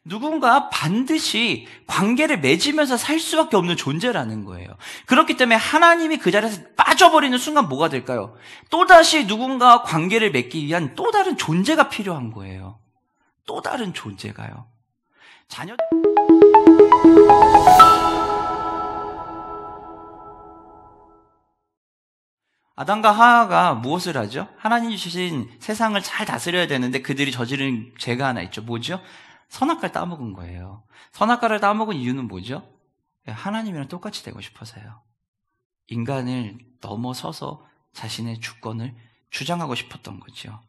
누군가 반드시 관계를 맺으면서 살 수밖에 없는 존재라는 거예요. 그렇기 때문에 하나님이 그 자리에서 빠져버리는 순간 뭐가 될까요? 또다시 누군가와 관계를 맺기 위한 또 다른 존재가 필요한 거예요. 또 다른 존재가요. 아담과 하와가 무엇을 하죠? 하나님이 주신 세상을 잘 다스려야 되는데 그들이 저지른 죄가 하나 있죠. 뭐죠? 선악과를 따먹은 거예요. 선악과를 따먹은 이유는 뭐죠? 하나님이랑 똑같이 되고 싶어서요. 인간을 넘어서서 자신의 주권을 주장하고 싶었던 거죠.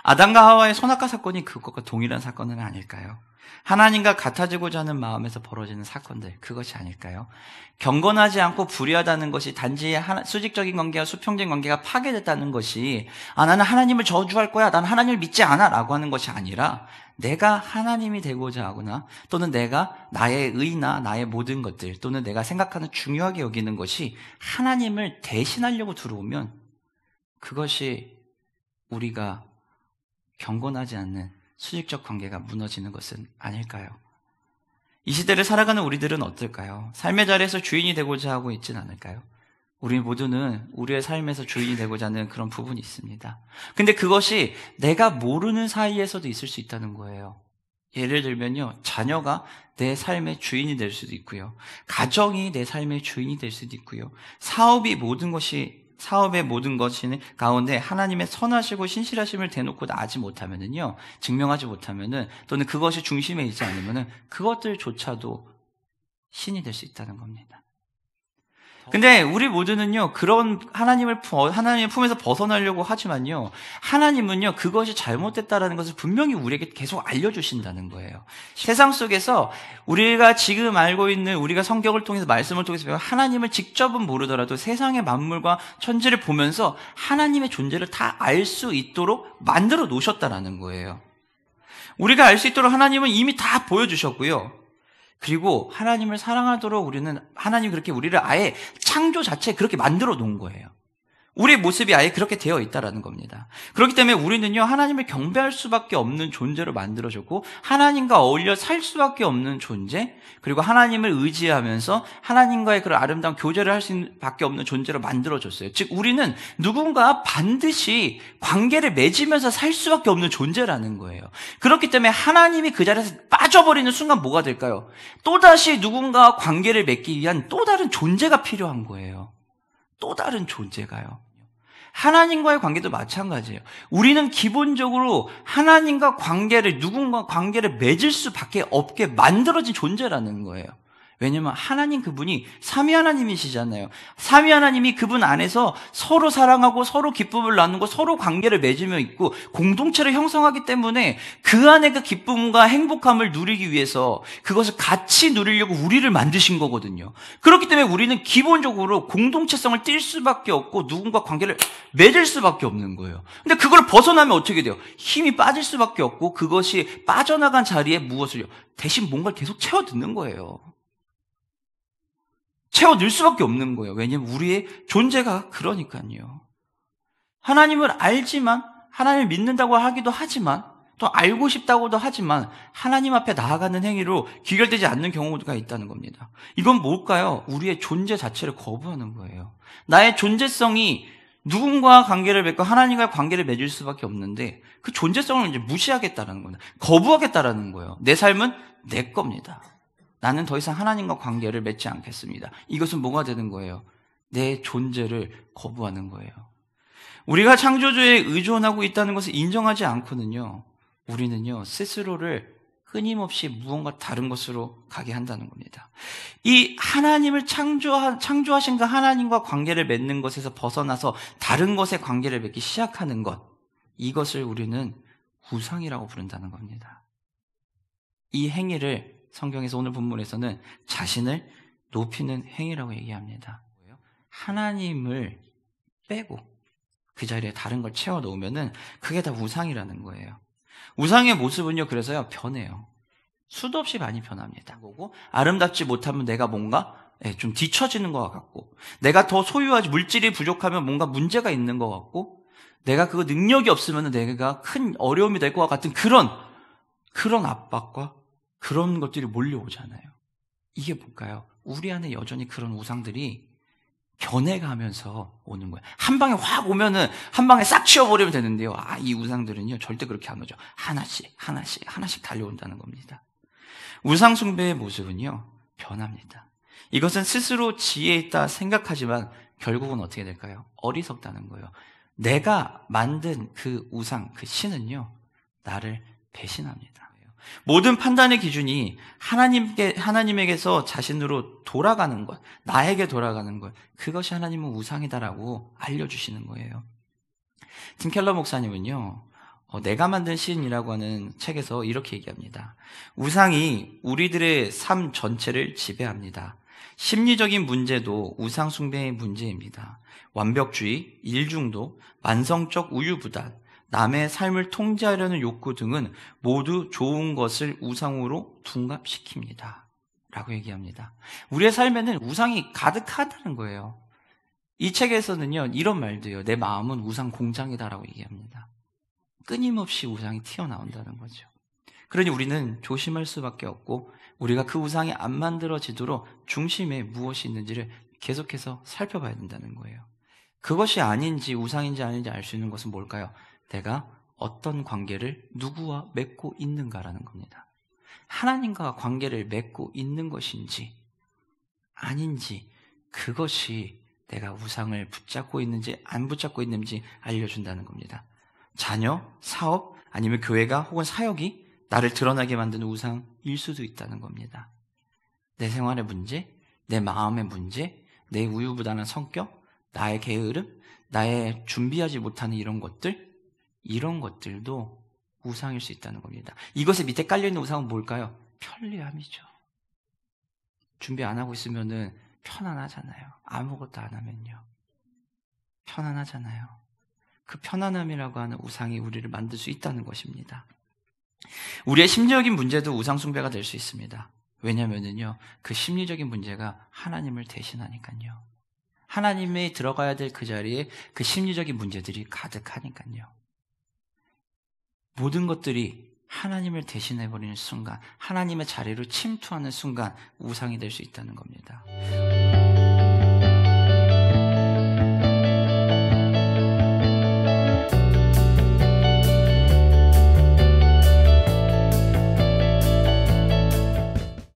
아담과 하와의 선악과 사건이 그것과 동일한 사건은 아닐까요? 하나님과 같아지고자 하는 마음에서 벌어지는 사건들, 그것이 아닐까요? 경건하지 않고 불의하다는 것이 단지 수직적인 관계와 수평적인 관계가 파괴됐다는 것이 나는 하나님을 저주할 거야, 나는 하나님을 믿지 않아 라고 하는 것이 아니라 내가 하나님이 되고자 하거나 또는 내가 나의 의나 나의 모든 것들 또는 내가 생각하는 중요하게 여기는 것이 하나님을 대신하려고 들어오면 그것이 우리가 경건하지 않는 수직적 관계가 무너지는 것은 아닐까요? 이 시대를 살아가는 우리들은 어떨까요? 삶의 자리에서 주인이 되고자 하고 있진 않을까요? 우리 모두는 우리의 삶에서 주인이 되고자 하는 그런 부분이 있습니다. 근데 그것이 내가 모르는 사이에서도 있을 수 있다는 거예요. 예를 들면요, 자녀가 내 삶의 주인이 될 수도 있고요, 가정이 내 삶의 주인이 될 수도 있고요, 사업의 모든 것이 가운데 하나님의 선하시고 신실하심을 대놓고 나지 못하면은요, 증명하지 못하면은, 또는 그것이 중심에 있지 않으면은 그것들조차도 신이 될 수 있다는 겁니다. 근데 우리 모두는요, 그런 하나님의 품에서 벗어나려고 하지만요, 하나님은요, 그것이 잘못됐다라는 것을 분명히 우리에게 계속 알려주신다는 거예요. 세상 속에서 우리가 지금 알고 있는, 우리가 성경을 통해서, 말씀을 통해서 배운 하나님을 직접은 모르더라도 세상의 만물과 천지를 보면서 하나님의 존재를 다 알 수 있도록 만들어 놓으셨다라는 거예요. 우리가 알 수 있도록 하나님은 이미 다 보여주셨고요. 그리고 하나님을 사랑하도록 하나님이 그렇게 우리를 아예 창조 자체에 그렇게 만들어 놓은 거예요. 우리의 모습이 아예 그렇게 되어 있다라는 겁니다. 그렇기 때문에 우리는요, 하나님을 경배할 수밖에 없는 존재로 만들어졌고, 하나님과 어울려 살 수밖에 없는 존재, 그리고 하나님을 의지하면서 하나님과의 그런 아름다운 교제를 할 수밖에 없는 존재로 만들어졌어요. 즉, 우리는 누군가 반드시 관계를 맺으면서 살 수밖에 없는 존재라는 거예요. 그렇기 때문에 하나님이 그 자리에서 빠져버리는 순간 뭐가 될까요? 또다시 누군가와 관계를 맺기 위한 또 다른 존재가 필요한 거예요. 또 다른 존재가요. 하나님과의 관계도 마찬가지예요. 우리는 기본적으로 하나님과 누군가 관계를 맺을 수밖에 없게 만들어진 존재라는 거예요. 왜냐면 하나님 그분이 삼위 하나님이시잖아요. 삼위 하나님이 그분 안에서 서로 사랑하고 서로 기쁨을 나누고 서로 관계를 맺으며 있고 공동체를 형성하기 때문에 그 안에 그 기쁨과 행복함을 누리기 위해서 그것을 같이 누리려고 우리를 만드신 거거든요. 그렇기 때문에 우리는 기본적으로 공동체성을 띌 수밖에 없고 누군가 관계를 맺을 수밖에 없는 거예요. 근데 그걸 벗어나면 어떻게 돼요? 힘이 빠질 수밖에 없고 그것이 빠져나간 자리에 무엇을요? 대신 뭔가를 계속 채워듣는 거예요. 채워 넣을 수밖에 없는 거예요. 왜냐하면 우리의 존재가 그러니까요. 하나님을 알지만, 하나님을 믿는다고 하기도 하지만, 또 알고 싶다고도 하지만 하나님 앞에 나아가는 행위로 귀결되지 않는 경우가 있다는 겁니다. 이건 뭘까요? 우리의 존재 자체를 거부하는 거예요. 나의 존재성이 누군가와 관계를 맺고 하나님과의 관계를 맺을 수밖에 없는데 그 존재성을 이제 무시하겠다는 겁니다. 거부하겠다는 거예요. 내 삶은 내 겁니다. 나는 더 이상 하나님과 관계를 맺지 않겠습니다. 이것은 뭐가 되는 거예요? 내 존재를 거부하는 거예요. 우리가 창조주에 의존하고 있다는 것을 인정하지 않고는요, 우리는요, 스스로를 끊임없이 무언가 다른 것으로 가게 한다는 겁니다. 이 하나님을 창조하신 그 하나님과 관계를 맺는 것에서 벗어나서 다른 것에 관계를 맺기 시작하는 것, 이것을 우리는 우상이라고 부른다는 겁니다. 이 행위를 성경에서 오늘 본문에서는 자신을 높이는 행위라고 얘기합니다. 하나님을 빼고 그 자리에 다른 걸 채워 놓으면은 그게 다 우상이라는 거예요. 우상의 모습은요, 그래서요, 변해요. 수도 없이 많이 변합니다. 보고 아름답지 못하면 내가 뭔가 좀 뒤처지는 것 같고, 내가 더 소유하지 물질이 부족하면 뭔가 문제가 있는 것 같고, 내가 그 능력이 없으면 내가 큰 어려움이 될 것 같은 그런 압박과 그런 것들이 몰려오잖아요. 이게 뭘까요? 우리 안에 여전히 그런 우상들이 변해가면서 오는 거예요. 한 방에 확 오면은 한 방에 싹 치워버리면 되는데요. 이 우상들은요 절대 그렇게 안 오죠. 하나씩 달려온다는 겁니다. 우상 숭배의 모습은요 변합니다. 이것은 스스로 지혜 있다 생각하지만 결국은 어떻게 될까요? 어리석다는 거예요. 내가 만든 그 우상, 그 신은요 나를 배신합니다. 모든 판단의 기준이 하나님에게서 자신으로 돌아가는 것, 나에게 돌아가는 것, 그것이 하나님은 우상이다라고 알려주시는 거예요. 팀 켈러 목사님은요, 내가 만든 신이라고 하는 책에서 이렇게 얘기합니다. 우상이 우리들의 삶 전체를 지배합니다. 심리적인 문제도 우상 숭배의 문제입니다. 완벽주의, 일중도, 만성적 우유부단, 남의 삶을 통제하려는 욕구 등은 모두 좋은 것을 우상으로 둔갑시킵니다. 라고 얘기합니다. 우리의 삶에는 우상이 가득하다는 거예요. 이 책에서는요, 이런 말도요. 내 마음은 우상 공장이다라고 얘기합니다. 끊임없이 우상이 튀어나온다는 거죠. 그러니 우리는 조심할 수밖에 없고 우리가 그 우상이 안 만들어지도록 중심에 무엇이 있는지를 계속해서 살펴봐야 된다는 거예요. 그것이 아닌지 우상인지 아닌지 알 수 있는 것은 뭘까요? 내가 어떤 관계를 누구와 맺고 있는가라는 겁니다. 하나님과 관계를 맺고 있는 것인지 아닌지 그것이 내가 우상을 붙잡고 있는지 안 붙잡고 있는지 알려준다는 겁니다. 자녀, 사업, 아니면 교회가 혹은 사역이 나를 드러나게 만드는 우상일 수도 있다는 겁니다. 내 생활의 문제, 내 마음의 문제, 내 우유부단한 성격, 나의 게으름, 나의 준비하지 못하는 이런 것들도 우상일 수 있다는 겁니다. 이것의 밑에 깔려있는 우상은 뭘까요? 편리함이죠. 준비 안 하고 있으면은 편안하잖아요. 아무것도 안 하면요. 편안하잖아요. 그 편안함이라고 하는 우상이 우리를 만들 수 있다는 것입니다. 우리의 심리적인 문제도 우상 숭배가 될 수 있습니다. 왜냐면은요, 그 심리적인 문제가 하나님을 대신하니까요. 하나님이 들어가야 될 그 자리에 그 심리적인 문제들이 가득하니까요. 모든 것들이 하나님을 대신해버리는 순간, 하나님의 자리로 침투하는 순간 우상이 될 수 있다는 겁니다.